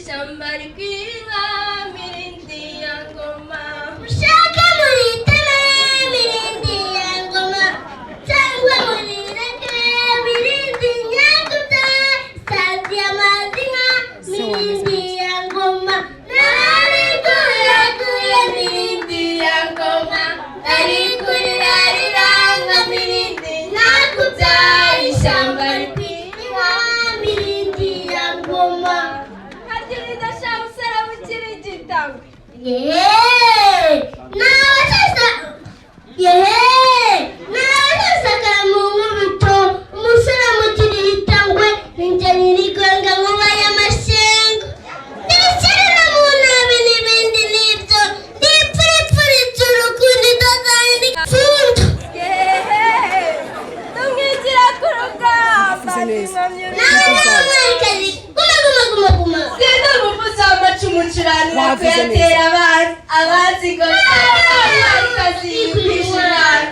ishyamba rikwira mirindi ya ngoma ushaka muriteme mirindi ya ngoma cyangwa murireke mirindi nyakuta sazi y'amazina mirindi ya ngoma narikuye mirindi ya ngoma narikurira riranga mirindi nyakuta ishyamba rikwira mirindi ya ngoma hakirida shamsera mukiri gitabo n'abasakara mu nkubito umusore amugirira itangwe ninjye nirigonga nkuba y'amashenga ndibishyirira mu nabi n'ibindi n'ibyo ndipfuripfuritse urukundo idozanye n'ipfundo tumwigira ku rugamba n'abanyamwekazi guma sinzi umuvuzi w'amacumu ucuranira kuyatera abazi abakazi kwishurana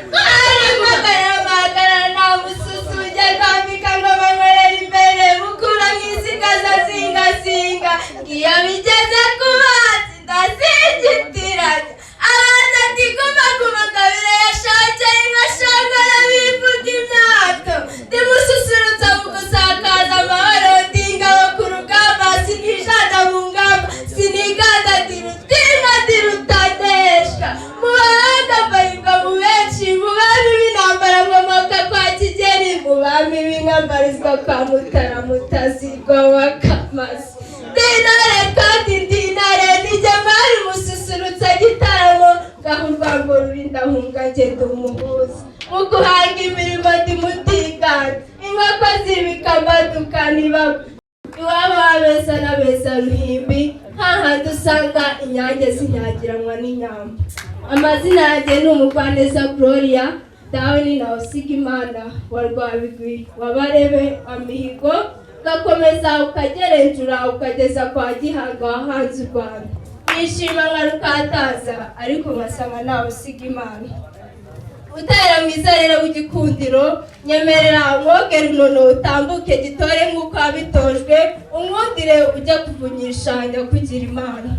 magara nta mususu ujya kwambika ngo bankorere imbere mukura nk'isigaza singasinga iyo bigeze ku mazi ndasingitiranya abanza ati guma kabiri yashokeye nkashongora bivuga imyato ndimususurutsa mu gusakaza amahoro ndingabo ku rugamba sinijana mu ngamba siniganda dirutinka dirutaneshwa mu bahanga mbarirwa mu benshi mu bami b'intambara nkomoka kwa Kigeli mu bami b'inkambarizwa kwa Mutara mutazirwa w'akamasi ndintare kandi ndintare nijye mwari mususurutsa gitaramo ngaho urwango rurindahunga ngenda umuhuza mu guhanga imirimo ndi mutiganda inkoko zibika amaduka ntibagwe iwabo abeza n'abeza ruhimbi hahandi usanga inyange zinyagiranwa n'inyamba amazina yanjye ni Umugwaneza Gloria dawe ni Ntawusigimana wa Rwabigwi wa Barebe wa Mihigo ugakomeza ukagerenzura ukageza kwa Gihanga wahanze u Rwanda nishima nka Rukataza ariko nkasanga Ntawusigimana utera mwiza rero w'igikundiro nyemerera umwogere unono utambuke gitore nk'uko wabitojwe umwundire ujya kuvunyisha nyakugira imana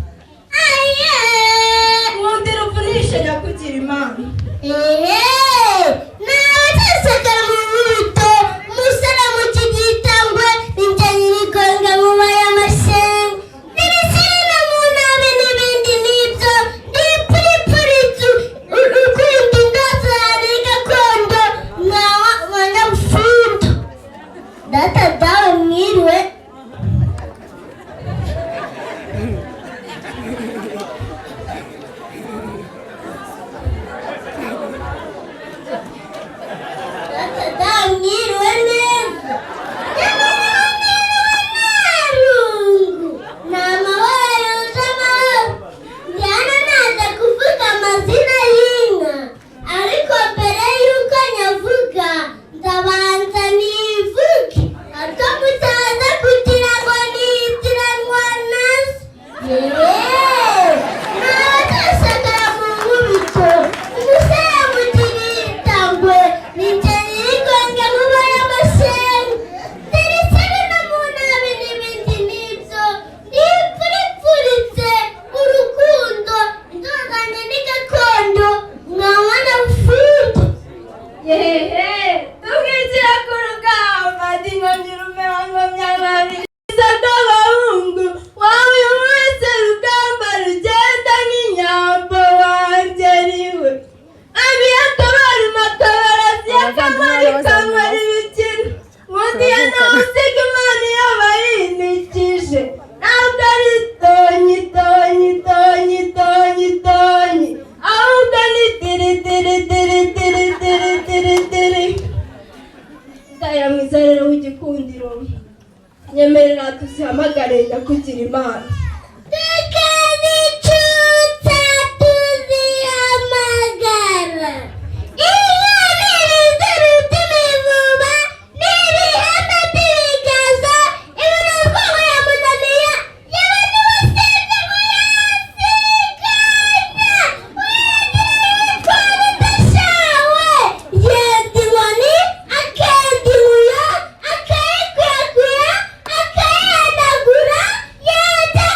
umwundire uvunishe nyakugira imana n'abasakara mu nkubito umusore amugirira itangwe ninjye nirigonga nkuba y'amashenga ndibishyirira mu nabi n'ibindi n'ibyo ndipfuripfuritse urukundo indozane gakondo mwanyabufundo data dawe mwiriwe mwiriwe neza narungu ni amabara yuje amahoro njyana naza kuvuga amazina y'inka ariko mbere y'uko nyavuga ndabanza nivuge hato mutaza kugira ngo nitiranwa nazo n'abasakara mu nkubito umusore amugirira itangwe ninjye nirigonga nkuba y'amashenga ndibishyira no mu nabi n'ibindi n'ibyo ndipfuripfuritse urukundo indozanye n'igakondo mwabona bufundo yehe tumwizira ku rugamba ndi nkomyi rumera nkomya nkabiri z'abahungu wawe uyu wese rugamba rugenda nk'inyambo wanjye riwe abiyakabari makabarazi y'akamari kamara ibikino nkundiye Ntawusigimana iyo bayinikije ntabwo ari tonyi tonyi tonyi tonyi tonyi ahubwo ni tiri tiri tiri tiri tiri tiri tiri ndahira mwiza rero w'igikundiro nyemerera tuzihamagare nyakugira imana tukazicuta tuzihamagara inyoni riziruta imivuba n'ibihembe by'ibigaza ibirungo ya munaniya yewe n'uwasize muyasiganya uyagira udashawe yenda inkoni akenda ibuye akayikwirakwiya akayihanagura yenda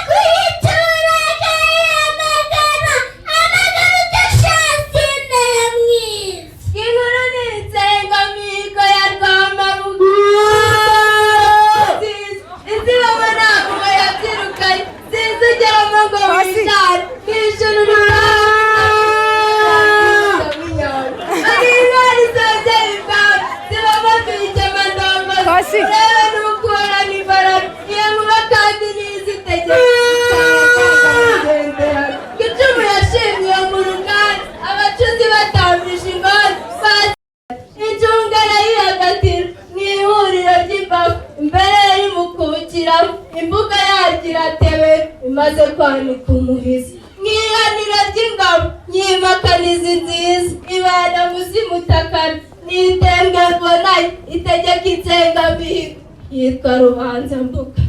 imaze kwanika umuhizi mwihanira ry'ingabo nyimakaniza nziza ibana muzimutakana nitembwe mbonayo itegeka insengambihigo yitwa Rubanzambuga.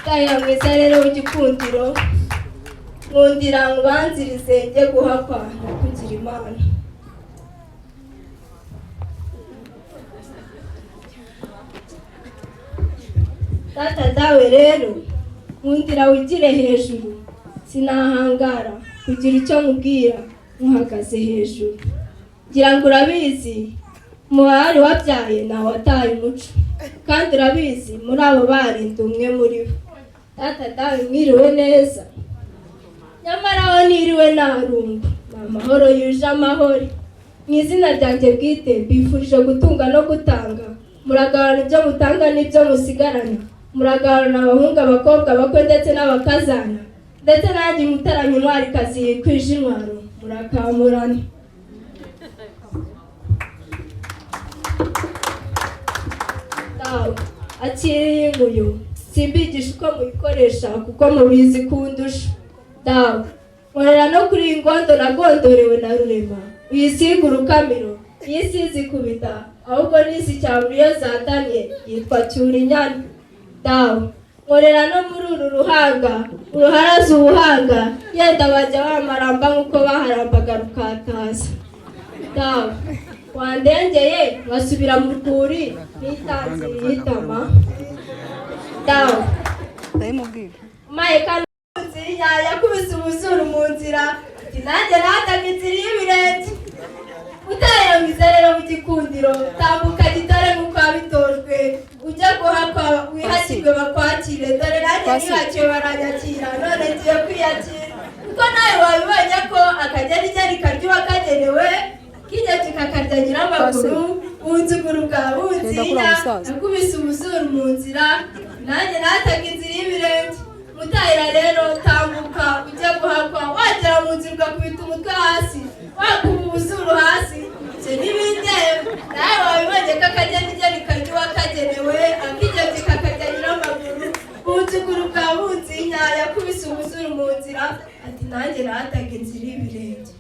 Daya mwiza rero w'igikundiro nkundira nkubanzirize njye guhakwa kugira Imana. Data dawe rero nkundira wigire hejuru sinahangara kugira icyo nkubwira muhagaze hejuru. Ngira ngo urabizi muhari wabyaye nawe wataye umuco kandi urabizi muri abo barinda umwe muri bo. Data dawe mwiriwe neza nyamara aho niriwe narumva ni amahoro yuje amahoro. Mu izina ryanjye bwite mbifurije gutunga no gutanga, muragabana ibyo mutanga n'ibyo musigarana, muragabana abahungu abakobwa abakwe ndetse n'abakazana, ndetse nanjye mutaranye intwarikazi yikwije intwaro murakamurana. Dawe akiriye inkuyo simbigisha uko muyikoresha kuko mubizi kundusha. Dawe nkorera no kuri iyi ngondo nagondorewe na Rurema uyisiga urukamiro yisize ikubita ahubwo n'isi cyabura iyo zatanye yitwa Cyurinyana. Dawe nkorera no muri uru ruhanga uruharaza ubuhanga yenda bajya bamaramba nk'uko baharambaga rukataza. Dawe wandengeye basubira mu rwuri n'itanzira y'itama. Dawe umaye kandi nzinya yakubise ubuzuru mu nzira ati nanjye nataga inzira y'ibirenge. Utahera mwiza rero mu gikundiro tambuka gitare nk'uko wabitojwe ujya guhakwa wihakirwe bakwakire. Dore nanjye nihakiwe baranyakira none ngiye kwiyakira kuko nawe wabibonye ko akageni ryari karya uwakagenewe kijya kikakarya nyiramaguru bunzuguru bwa bunzinya yakubise ubuzuru mu nzira nanjye nataga inzira y'ibirenge. Mutahira rero tambuka ujya guhakwa wagera mu nzira ugakubita umutwe hasi wakuba ubuzuru hasi ibyo n'ibindeba nawe wabibonye ko akageni ryari karya uwakagenewe akigezi kakarya nyiramaguru bunzuguru bwa bunzinya yakubise ubuzuru mu nzira ati nanjye nataga inzira y'ibirenge.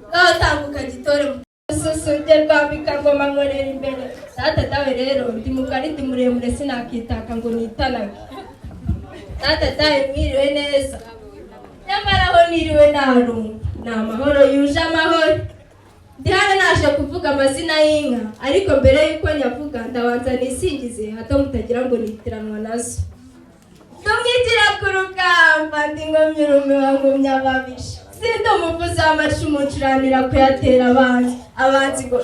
Ngaho tambuka gitore susubye rwambika ngoma nkorera imbere. Data dawe rero ndi mugari ndi muremure sinakitaka ngo nitanage. Data dawe mwiriwe neza nyamara aho niriwe narumva ni amahoro yuje amahoro. Ndi hano naje kuvuga amazina y'inka ariko mbere y'uko nyavuga ndabanza nisingize hato mutagira ngo nitiranwa nazo. Tumwigira ku rugamba ndi ngomyi urumiwa ngumya ababisha sindi umuvuzi w'amacumu ncuranira kuyatera abanzi ngo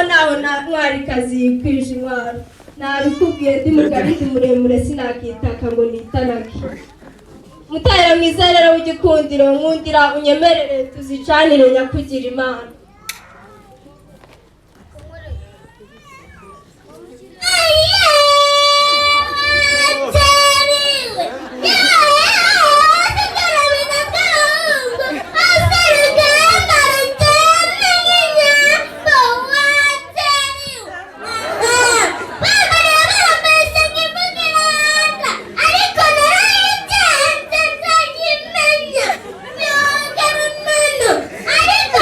naho ntwarikazi yikwije intwaro. Nabikubwiye ndi mugari ndi muremure sinakitaka ngo nitanage. Mutahira mwiza rero w'igikundiro nkundira unyemerere tuzicanire nyakugira Imana. Ariko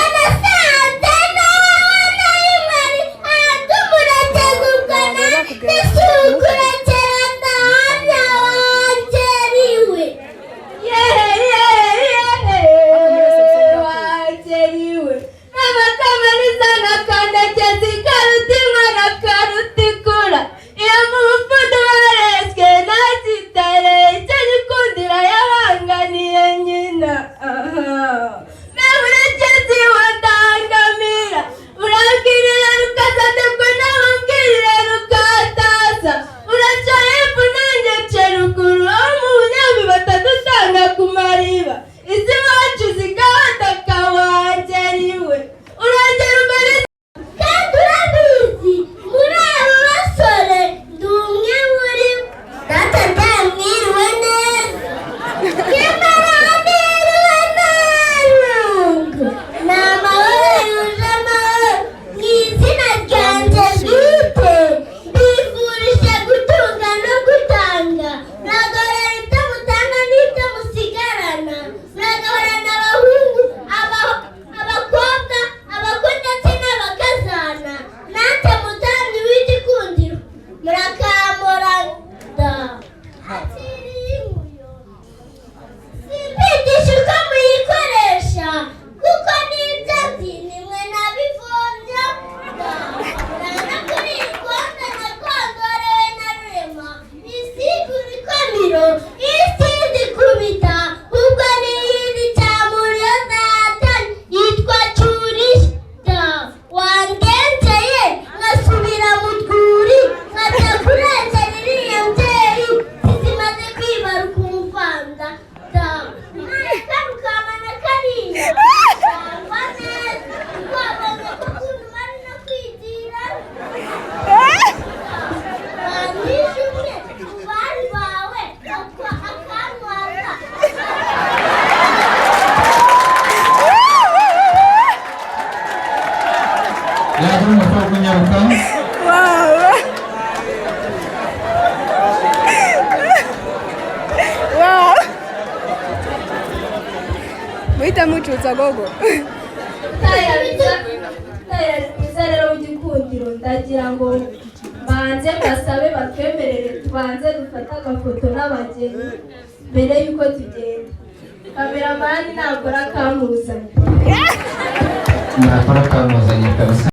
Uganda. Wow. Muita mucutsa gogo. Tayari rero w'igikundiro ndagira ngo banze basabe batwemerere tubanze dufata agafoto n'abageni mbere y'uko tugenda. Kameramani ntabwo akamuzanye. Nakora kamuzanye kabisa.